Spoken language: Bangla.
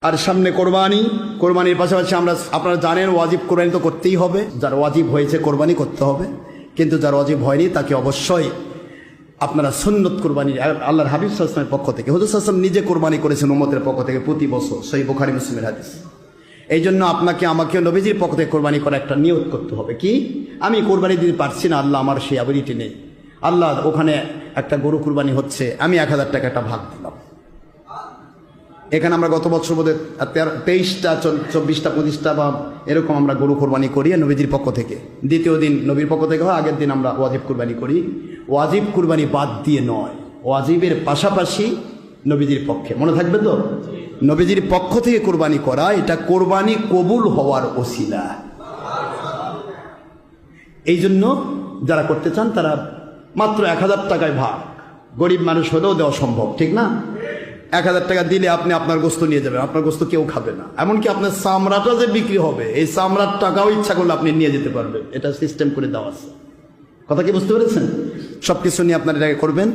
আর সামনে কোরবানি, কোরবানির পাশাপাশি আপনারা জানেন ওয়াজিব কোরবানি তো করতেই হবে। যার ওয়াজিব হয়েছে কোরবানি করতে হবে, কিন্তু যার ওয়াজিব হয়নি তাকে অবশ্যই আপনারা সুন্নত কোরবানি আল্লাহর হাবিব সাল্লাল্লাহু আলাইহি ওয়াসাল্লামের পক্ষ থেকে, হুজুর সাল্লাল্লাহু আলাইহি ওয়াসাল্লাম নিজে কোরবানি করেছেন উম্মতের পক্ষ থেকে প্রতি বছর, সহিহ বুখারী মুসলিমের হাদিস। এই জন্য আপনাকে আমাকেও নবীজির পক্ষ থেকে কোরবানি করা একটা নিয়ত করতে হবে। কি, আমি কোরবানি দিতে পারছি না, আল্লাহ আমার সেই অ্যাবিলিটি নেই, আল্লাহ ওখানে একটা গরু কোরবানি হচ্ছে, আমি 1000 টাকা একটা ভাগ দিলাম। এখানে আমরা গত বছর বোধ 23টা 24টা 25টা বা এরকম আমরা গরু কোরবানি করি নবীজির পক্ষ থেকে। দ্বিতীয় দিন নবীর পক্ষ থেকে হয়, আগের দিন আমরা ওয়াজিব কোরবানি করি। ওয়াজিব কোরবানি বাদ দিয়ে নয়, ওয়াজিবের পাশাপাশি নবীজির পক্ষে, মনে থাকবে তো, নবীজির পক্ষ থেকে কোরবানি করা এটা কোরবানি কবুল হওয়ার ওসিলা। এই জন্য যারা করতে চান তারা মাত্র 1000 টাকায় ভাগ, গরিব মানুষ হলেও দেওয়া সম্ভব, ঠিক না? 1000 টাকা দিলে আপনি আপনার গোস্ত নিয়ে যাবেন, আপনার গোস্ত কেউ খাবে না, এমনকি আপনার চামড়াটা যে বিক্রি হবে এই চামড়ার টাকাও ইচ্ছা করলে আপনি নিয়ে যেতে পারবেন, এটা সিস্টেম করে দেওয়া আছে। কথা কি বুঝতে পেরেছেন? সব কিছু নিয়ে আপনারা এটা করবেন।